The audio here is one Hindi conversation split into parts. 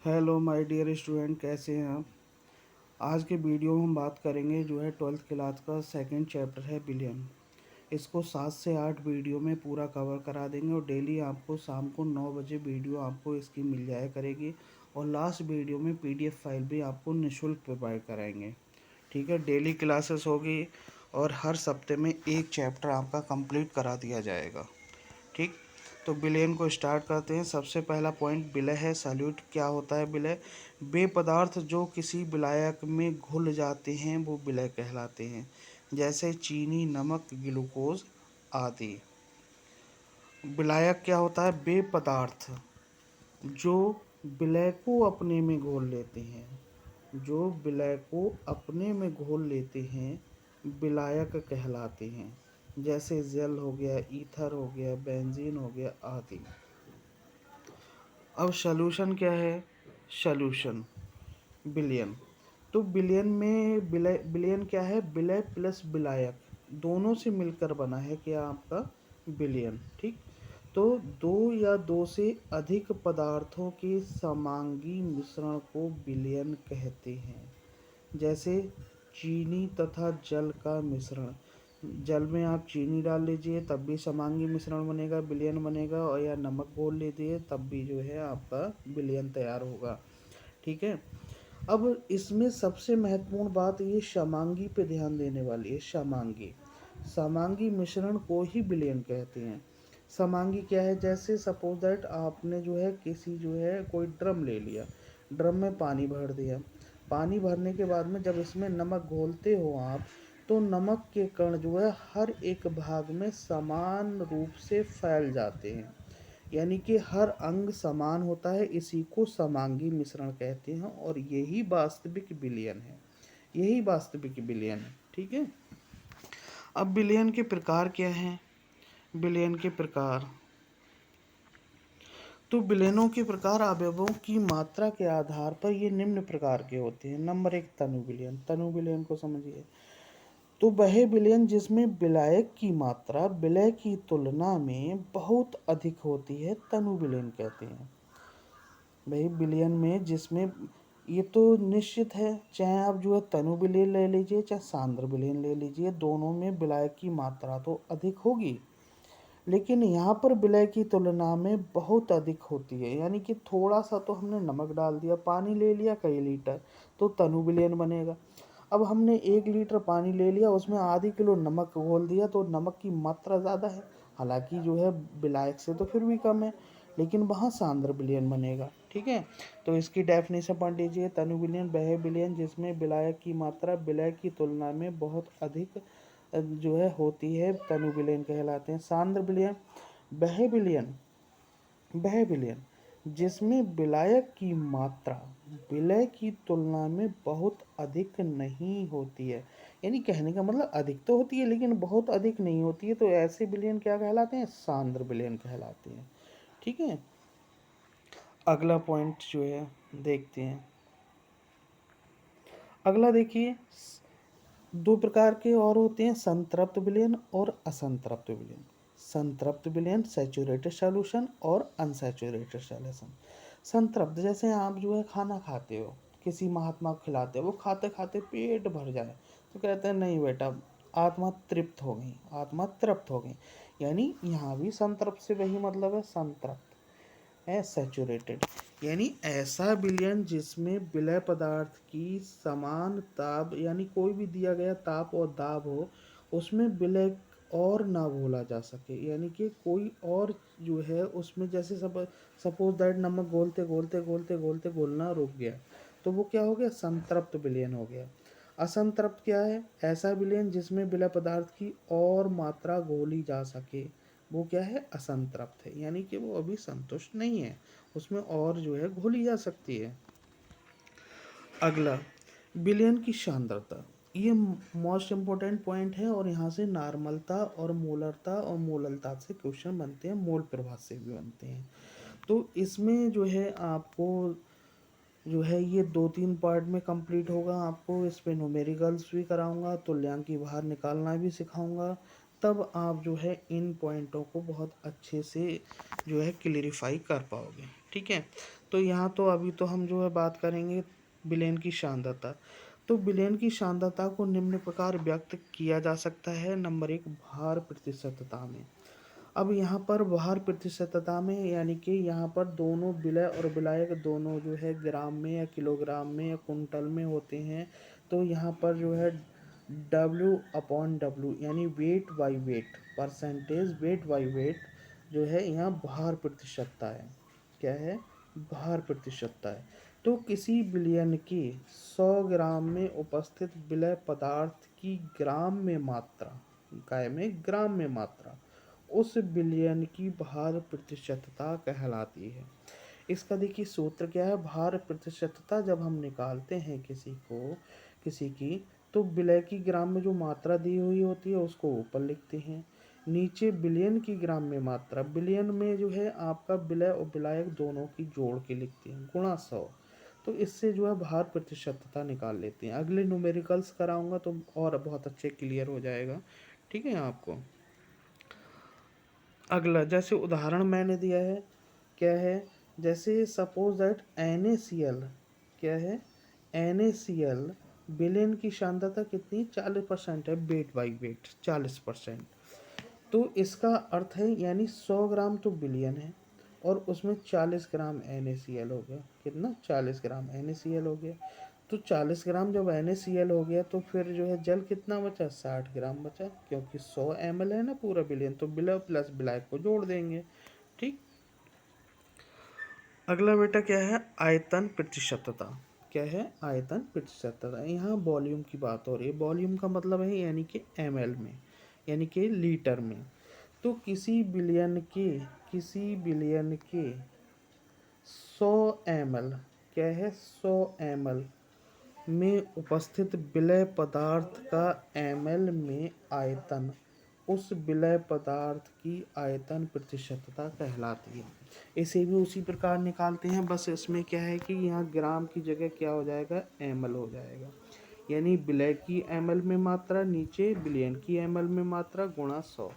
हेलो माय डियर स्टूडेंट, कैसे हैं आप। आज के वीडियो में हम बात करेंगे जो है 12th क्लास का सेकंड चैप्टर है बिलियन। इसको 7 से 8 वीडियो में पूरा कवर करा देंगे और डेली आपको शाम को 9 बजे वीडियो आपको इसकी मिल जाया करेगी। और लास्ट वीडियो में पीडीएफ फाइल भी आपको निःशुल्क प्रोवाइड कराएंगे। ठीक है, डेली क्लासेस होगी और हर सप्ते में एक चैप्टर आपका कंप्लीट करा दिया जाएगा। ठीक, तो विलयन को स्टार्ट करते हैं। सबसे पहला पॉइंट विलय है। सैल्यूट क्या होता है विलय? वे पदार्थ जो किसी विलायक में घुल जाते हैं वो विलय कहलाते हैं, जैसे चीनी, नमक, ग्लूकोज आदि। विलायक क्या होता है? वे पदार्थ जो विलय को अपने में घोल लेते हैं, जो विलय को अपने में घोल लेते हैं विलायक कहलाते हैं, जैसे जेल हो गया, ईथर हो गया, बेंजीन हो गया आदि। अब सॉल्यूशन क्या है? सॉल्यूशन विलयन। तो विलयन में विलयन क्या है? विलय प्लस विलायक दोनों से मिलकर बना है क्या आपका विलयन। ठीक, तो दो या दो से अधिक पदार्थों के समांगी मिश्रण को विलयन कहते हैं, जैसे चीनी तथा जल का मिश्रण। जल में आप चीनी डाल लीजिए तब भी समांगी मिश्रण बनेगा, विलयन बनेगा, और या नमक घोल लीजिए तब भी जो है आपका विलयन तैयार होगा। ठीक है, अब इसमें सबसे महत्वपूर्ण बात ये समांगी पे ध्यान देने वाली है। समांगी समांगी मिश्रण को ही विलयन कहते हैं। समांगी क्या है? जैसे सपोज दैट आपने जो है किसी जो है कोई ड्रम ले लिया, ड्रम में पानी भर दिया। पानी भरने के बाद में जब इसमें नमक घोलते हो आप, तो नमक के कण जो है हर एक भाग में समान रूप से फैल जाते हैं, यानी कि हर अंग समान होता है। इसी को समांगी मिश्रण कहते हैं और यही वास्तविक विलयन है। यही वास्तविक विलयन है। ठीक है, अब विलयन के प्रकार क्या हैं? विलयन के प्रकार, तो विलयनों के प्रकार अवयवों की मात्रा के आधार पर ये निम्न प्रकार के होते हैं। नंबर 1, तनु विलयन। तनु विलयन को समझिए। तो वह विलयन जिसमें विलायक की मात्रा विलय की तुलना में बहुत अधिक होती है तनु विलयन कहते हैं। भाई विलयन में जिसमें, ये तो निश्चित है, चाहे आप जो है तनु विलयन ले लीजिए चाहे सांद्र विलयन ले लीजिए, दोनों में विलायक की मात्रा तो अधिक होगी, लेकिन यहाँ पर विलय की तुलना में बहुत अधिक होती है। यानी कि थोड़ा सा तो हमने नमक डाल दिया, पानी ले लिया कई लीटर, तो तनु विलयन बनेगा। अब हमने 1 लीटर पानी ले लिया, उसमें आधी किलो नमक घोल दिया, तो नमक की मात्रा ज़्यादा है, हालांकि जो है विलायक से तो फिर भी कम है, लेकिन वहाँ सांद्र विलयन बनेगा। ठीक है, तो इसकी डेफिनेशन पढ़ लीजिए। तनु विलयन वह विलयन जिसमें विलायक की मात्रा विलय की तुलना में बहुत अधिक जो है होती है, तनु विलयन कहलाते हैं। सांद्र विलयन वह विलयन जिसमें विलायक की मात्रा विलय की तुलना में बहुत अधिक नहीं होती है। यानी कहने का मतलब अधिक तो होती है लेकिन बहुत अधिक नहीं होती है, तो ऐसे विलयन क्या कहलाते हैं? सांद्र विलयन कहलाते हैं। ठीक है, अगला पॉइंट जो है देखते हैं। अगला देखिए, दो प्रकार के और होते हैं, संतृप्त विलयन और असंतृप्त विलयन। संतृप्त विलयन सैचुरेटेड सॉल्यूशन और अनसैचुरेटेड सॉल्यूशन। संतृप्त, जैसे आप जो है खाना खाते हो, किसी महात्मा को खिलाते हो, वो खाते खाते पेट भर जाए तो कहते हैं नहीं बेटा, आत्मा तृप्त हो गई, आत्मा तृप्त हो गई। यानी यहाँ भी संतृप्त से वही मतलब है, संतृप्त है सैचुरेटेड। यानी ऐसा विलयन जिसमें विलय पदार्थ की समान ताप, यानी कोई भी दिया गया ताप और दाब हो, उसमें विलय और ना घोला जा सके, यानी कि कोई और जो है उसमें, जैसे सपोज दैट नमक घोलते घोलते घोलते घोलते घोलना रुक गया, तो वो क्या हो गया? संतृप्त विलयन हो गया। असंतृप्त क्या है? ऐसा विलयन जिसमें विलय पदार्थ की और मात्रा घोली जा सके, वो क्या है? असंतृप्त है, यानी कि वो अभी संतुष्ट नहीं है, उसमें और जो है घोली जा सकती है। अगला, विलयन की सांद्रता। ये मोस्ट इम्पोर्टेंट पॉइंट है और यहाँ से नार्मलता और मोलरता और मोललता से क्वेश्चन बनते हैं, मोल प्रभाव से भी बनते हैं। तो इसमें जो है आपको जो है ये 2-3 पार्ट में कंप्लीट होगा। आपको इस पे न्यूमेरिकल्स भी कराऊंगा, तुल्यांकी बाहर निकालना भी सिखाऊंगा, तब आप जो है इन पॉइंटों को बहुत अच्छे से जो है क्लियरिफाई कर पाओगे। ठीक है, तो यहाँ तो अभी तो हम जो है बात करेंगे विलयन की सांद्रता। तो विलयन की सांद्रता को निम्न प्रकार व्यक्त किया जा सकता है। नंबर 1, भार प्रतिशतता में। अब यहाँ पर भार प्रतिशतता में यानी कि यहाँ पर दोनों विलय और विलायक दोनों जो है ग्राम में या किलोग्राम में या कुंटल में होते हैं। तो यहाँ पर जो है W/W यानी weight by wait, percentage weight by wait जो है यहाँ भार प्रतिशतता है। क्या है? भार प्रतिशतता है। तो किसी विलयन की 100 ग्राम में उपस्थित विलय पदार्थ की ग्राम में मात्रा, इकाई में ग्राम में मात्रा, उस विलयन की भार प्रतिशतता कहलाती है। इसका देखिए सूत्र क्या है। भार प्रतिशतता जब हम निकालते हैं किसी की, तो विलय की ग्राम में जो मात्रा दी हुई होती है उसको ऊपर लिखते हैं, नीचे विलयन की ग्राम में मात्रा, विलयन में जो है आपका विलय और विलायक दोनों की जोड़ के लिखते हैं, गुणा 100। तो इससे जो है भार प्रतिशतता निकाल लेते हैं। अगले न्यूमेरिकल्स कराऊंगा तो और बहुत अच्छे क्लियर हो जाएगा। ठीक है आपको। अगला जैसे उदाहरण मैंने दिया है, क्या है, जैसे सपोज दैट NaCl, क्या है, NaCl विलयन की सांद्रता कितनी 40% है, वेट बाई वेट 40%। तो इसका अर्थ है यानी 100 ग्राम तो विलयन है और उसमें 40 ग्राम NaCl हो गया। कितना? 40 ग्राम NaCl हो गया। तो 40 ग्राम जब NaCl हो गया तो फिर जो है जल कितना बचा? 60 ग्राम बचा, क्योंकि 100 ml है ना पूरा विलयन, तो विलय प्लस विलायक को जोड़ देंगे। ठीक। अगला बेटा क्या है? आयतन प्रतिशतता। क्या है? आयतन प्रतिशतता। यहाँ वॉल्यूम की बात हो रही है। वॉल्यूम का मतलब है यानी कि ml में, यानी कि लीटर में। तो किसी विलयन के 100 ml, क्या है, 100 ml में उपस्थित विलय पदार्थ का ml में आयतन उस विलय पदार्थ की आयतन प्रतिशतता कहलाती है। इसे भी उसी प्रकार निकालते हैं, बस इसमें क्या है कि यहाँ ग्राम की जगह क्या हो जाएगा? ml हो जाएगा। यानी विलय की ml में मात्रा, नीचे विलयन की ml में मात्रा, गुणा 100।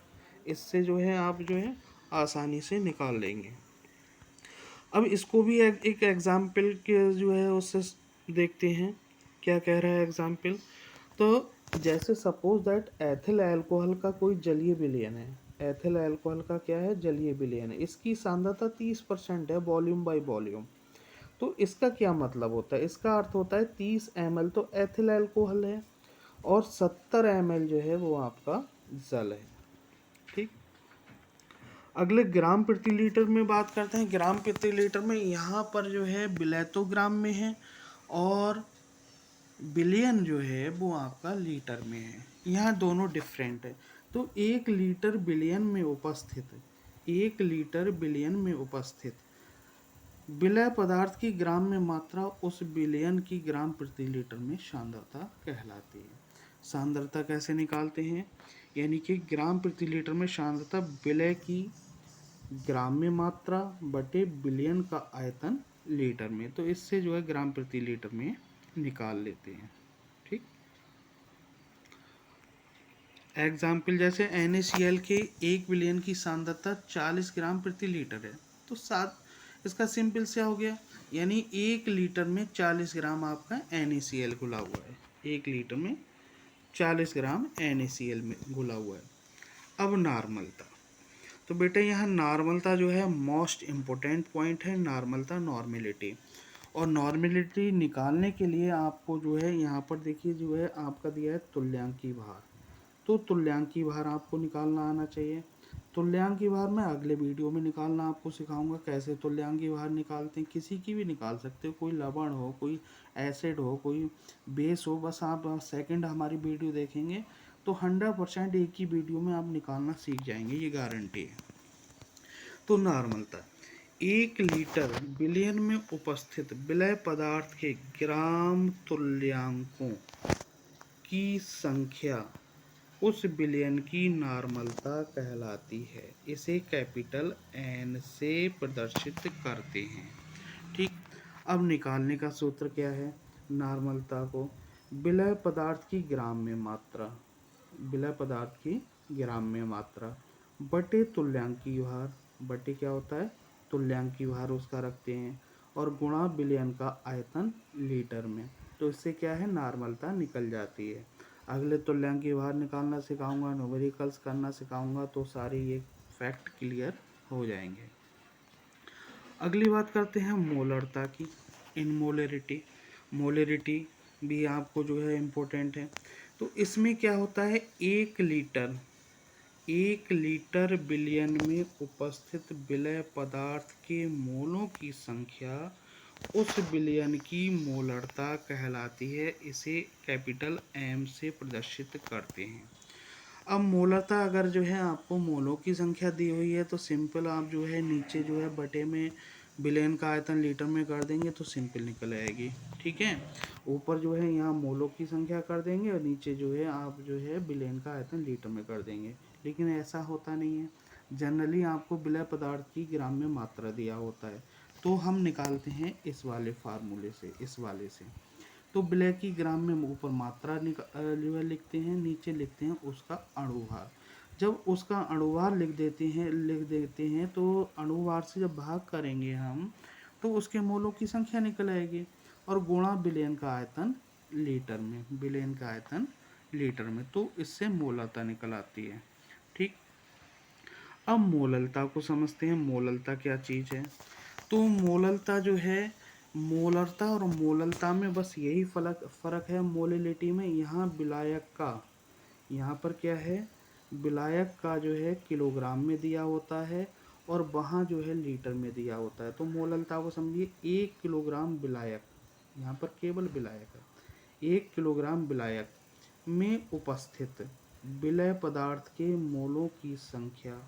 इससे जो है आप जो है आसानी से निकाल लेंगे। अब इसको भी एक एग्जाम्पल के जो है उससे देखते हैं क्या कह रहा है एग्जाम्पल। तो जैसे सपोज दैट एथिल अल्कोहल का कोई जलीय विलयन है। एथिल अल्कोहल का क्या है? जलीय विलयन है। इसकी सांद्रता 30% है, वॉल्यूम बाय वॉल्यूम। तो इसका क्या मतलब होता है? इसका अर्थ होता है 30 ml तो एथिल अल्कोहल है और 70 ml जो है वो आपका जल है। ठीक। अगले ग्राम प्रति लीटर में बात करते हैं। ग्राम प्रति लीटर में यहाँ पर जो है विलय तो ग्राम में है और विलयन जो है वो आपका लीटर में है। यहाँ दोनों डिफरेंट है। तो 1 लीटर विलयन में उपस्थित विलय पदार्थ की ग्राम में मात्रा उस विलयन की ग्राम प्रति लीटर में सांद्रता कहलाती है। सांद्रता कैसे निकालते हैं? यानी कि ग्राम प्रति लीटर में सांद्रता विलय की ग्राम में मात्रा बटे विलयन का आयतन लीटर में। तो इससे जो है ग्राम प्रति लीटर में निकाल लेते हैं। ठीक। एग्जाम्पल जैसे NaCl के 1 विलयन की सांद्रता 40 ग्राम प्रति लीटर है। तो सात इसका सिंपल से हो गया, यानी 1 लीटर में 40 ग्राम आपका NaCl घुला हुआ है। 1 लीटर में 40 ग्राम NaCl में घुला हुआ है। अब नॉर्मलता। तो बेटा यहाँ नॉर्मलता जो है मोस्ट इम्पोर्टेंट पॉइंट है। नॉर्मलता, नॉर्मेलिटी। और नॉर्मेलिटी निकालने के लिए आपको जो है यहाँ पर देखिए जो है आपका दिया है तुल्यांकी भार। तो तुल्यांकी भार आपको निकालना आना चाहिए। तुल्यांकी भार मैं अगले वीडियो में निकालना आपको सिखाऊंगा कैसे तुल्यांकी भार निकालते हैं। किसी की भी निकाल सकते हो, कोई लवण हो, कोई एसिड हो, कोई बेस हो, बस आप सेकंड हमारी वीडियो देखेंगे तो 100% एक ही वीडियो में आप निकालना सीख जाएंगे, ये गारंटी है। तो नॉर्मलता, 1 लीटर विलयन में उपस्थित विलय पदार्थ के ग्राम तुल्यांकों की संख्या उस विलयन की नॉर्मलता कहलाती है। इसे कैपिटल N से प्रदर्शित करते हैं। ठीक। अब निकालने का सूत्र क्या है? नॉर्मलता को विलय पदार्थ की ग्राम में मात्रा, विलय पदार्थ की ग्राम में मात्रा बटे तुल्यांकी भार, बटे क्या होता है? तुल्यांकी भार उसका रखते हैं, और गुणा बिलियन का आयतन लीटर में। तो इससे क्या है, नॉर्मलता निकल जाती है। अगले तुल्यांक बाहर निकालना सिखाऊंगा, न्यूमेरिकल्स करना सिखाऊंगा, तो सारे ये फैक्ट क्लियर हो जाएंगे। अगली बात करते हैं मोलरता की, इनमोलरिटी। मोलरिटी भी आपको जो है इम्पोर्टेंट है। तो इसमें क्या होता है, 1 लीटर बिलियन में उपस्थित विलय पदार्थ के मोलों की संख्या उस विलयन की मोलरता कहलाती है। इसे कैपिटल एम से प्रदर्शित करते हैं। अब मोलरता अगर जो है आपको मोलों की संख्या दी हुई है तो सिंपल आप जो है नीचे जो है बटे में बिलियन का आयतन लीटर में कर देंगे तो सिंपल निकल आएगी। ठीक है, ऊपर जो है यहाँ मोलों की संख्या कर देंगे और नीचे जो है आप जो है बिलियन का आयतन लीटर में कर देंगे। लेकिन ऐसा होता नहीं है, जनरली आपको विलय पदार्थ की ग्राम में मात्रा दिया होता है। तो हम निकालते हैं इस वाले फार्मूले से, इस वाले से। तो विलय की ग्राम में ऊपर मात्रा जो है लिखते हैं, नीचे लिखते हैं उसका अणुभार। जब उसका अणुभार लिख देते हैं तो अणुभार से जब भाग करेंगे हम तो उसके मोलों की संख्या निकल आएगी, और गुणा बिलियन का आयतन लीटर में, बिलियन का आयतन लीटर में, तो इससे मोलरता निकल आती है। ठीक, अब मोललता को समझते हैं। मोललता क्या चीज़ है? तो मोललता जो है, मोलरता और मोललता में बस यही फ़र्क है मोलिलिटी में। यहाँ विलायक का, यहाँ पर क्या है, विलायक का जो है किलोग्राम में दिया होता है और वहाँ जो है लीटर में दिया होता है। तो मोललता को समझिए, 1 किलोग्राम विलायक, यहाँ पर केवल विलायक है, 1 किलोग्राम विलायक में उपस्थित विलय पदार्थ के मोलों की संख्या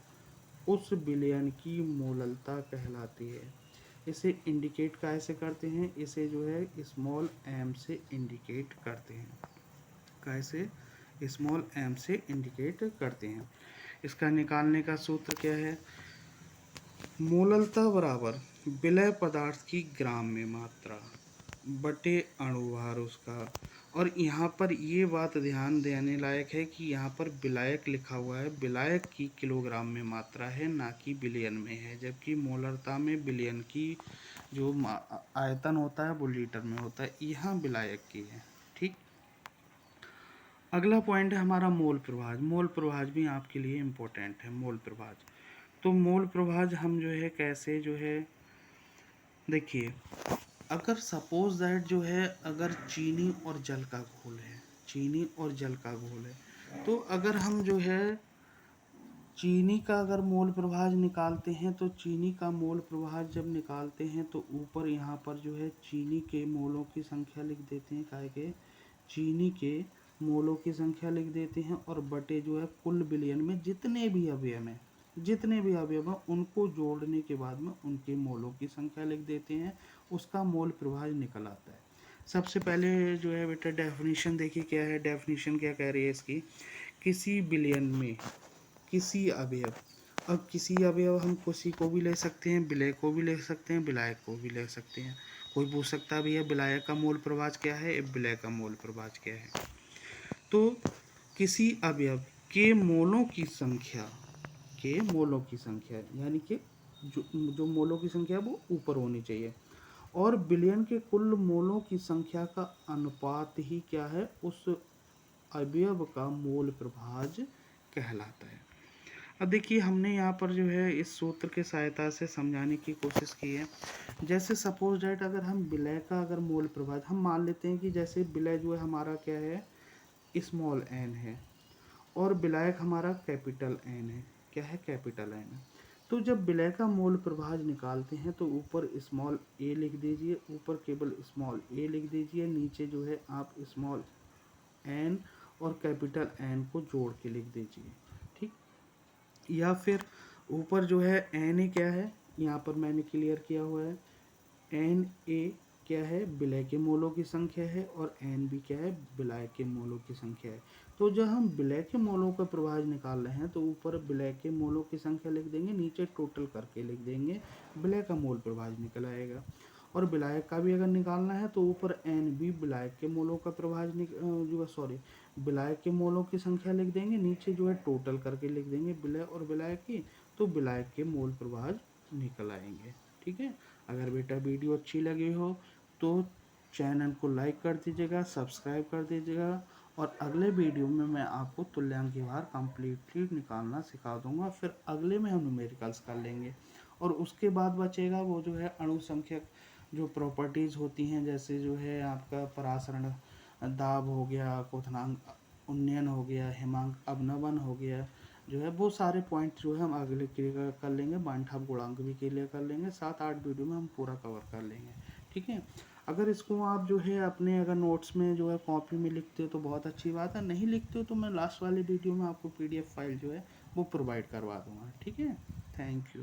उस विलयन की मोललता कहलाती है। इसे इंडिकेट कैसे करते हैं, इसे जो है स्मॉल एम से इंडिकेट करते हैं। कैसे? स्मॉल एम से इंडिकेट करते हैं। इसका निकालने का सूत्र क्या है, मोललता बराबर विलय पदार्थ की ग्राम में मात्रा बटे अणुभार उसका। और यहाँ पर ये बात ध्यान देने लायक है कि यहाँ पर विलायक लिखा हुआ है, विलायक की किलोग्राम में मात्रा है, ना कि बिलियन में है, जबकि मोलरता में बिलियन की जो आयतन होता है वो लीटर में होता है, यहाँ विलायक की है। ठीक, अगला पॉइंट है हमारा मोल प्रभाज। मोल प्रभाज भी आपके लिए इम्पोर्टेंट है, मोल प्रभाज। तो मोल प्रभाज हम जो है कैसे जो है, देखिए, अगर सपोज दैट जो है, अगर चीनी और जल का घोल है, चीनी और जल का घोल है, तो अगर हम जो है चीनी का अगर मोल प्रभाज निकालते हैं तो चीनी का मोल प्रभाज जब निकालते हैं तो ऊपर यहाँ पर जो है चीनी के मोलों की संख्या लिख देते हैं, काहे के चीनी के मोलों की संख्या लिख देते हैं, और बटे जो है कुल बिलियन में जितने भी अवयव हैं, जितने भी अवयव हैं उनको जोड़ने के बाद में उनके मोलों की संख्या लिख देते हैं, उसका मोल प्रभाज निकल आता है। सबसे पहले जो है बेटा डेफिनेशन देखिए क्या है, डेफिनेशन क्या कह रही है इसकी, किसी बिलियन में किसी अवयव। अब किसी अवयव हम किसी को भी ले सकते हैं, विलय को भी ले सकते हैं, विलायक को भी ले सकते हैं। कोई पूछ सकता भी है विलायक का मोल प्रभाज क्या है, विलय का मोल प्रभाज क्या है। तो किसी अवयव के मोलों की संख्या, के मोलों की संख्या यानी कि जो मोलों की संख्या वो ऊपर होनी चाहिए, और बिलियन के कुल मोलों की संख्या का अनुपात ही क्या है, उस अवयव का मोल प्रभाज कहलाता है। अब देखिए हमने यहाँ पर जो है इस सूत्र के सहायता से समझाने की कोशिश की है। जैसे सपोज डैट अगर हम विलय का अगर मोल प्रभाज हम मान लेते हैं कि जैसे विलय जो है हमारा क्या है, स्मॉल एन है, और विलायक हमारा कैपिटल एन है। क्या है, कैपिटल एन है। तो जब विलय का मोल प्रभाज निकालते हैं तो ऊपर स्मॉल ए लिख दीजिए, ऊपर केवल स्मॉल ए लिख दीजिए, नीचे जो है आप स्मॉल एन और कैपिटल एन को जोड़ के लिख दीजिए। ठीक, या फिर ऊपर जो है एन ए क्या है, यहाँ पर मैंने क्लियर किया हुआ है, एन ए क्या है, विलय के मोलों की संख्या है, और एन बी क्या है, विलय के मोलों की संख्या है। तो जब हम विलय के मोलों का प्रभाज निकाल रहे हैं तो ऊपर विलय के मोलों की संख्या लिख देंगे, नीचे टोटल करके लिख देंगे, विलय का मोल प्रभाज निकल आएगा। और विलायक का भी अगर निकालना है तो ऊपर एन बी विलायक के मोलों का प्रभाज जो है, सॉरी, विलायक के मोलों की संख्या लिख देंगे, नीचे जो है टोटल करके लिख देंगे विलय और विलायक की, तो विलायक के मोल प्रभाज निकल आएंगे। ठीक है, अगर बेटा वीडियो अच्छी लगी हो तो चैनल को लाइक कर दीजिएगा, सब्सक्राइब कर दीजिएगा, और अगले वीडियो में मैं आपको तुल्यांक की भार कम्प्लीटली निकालना सिखा दूंगा। फिर अगले में हम न्यूमेरिकल्स कर लेंगे, और उसके बाद बचेगा वो जो है अणुसंख्यक जो प्रॉपर्टीज़ होती हैं, जैसे जो है आपका परासरण दाब हो गया, क्वथनांक उन्नयन हो गया, हिमांक अवनमन हो गया, जो है वो सारे पॉइंट जो है हम अगले क्लियर कर लेंगे। बांठा गुणांक भी क्लियर कर लेंगे, 7-8 वीडियो में हम पूरा कवर कर लेंगे। ठीक है, अगर इसको आप जो है अपने अगर नोट्स में जो है कॉपी में लिखते हो तो बहुत अच्छी बात है, नहीं लिखते हो तो मैं लास्ट वाले वीडियो में आपको PDF फाइल जो है वो प्रोवाइड करवा दूंगा। ठीक है, थैंक यू।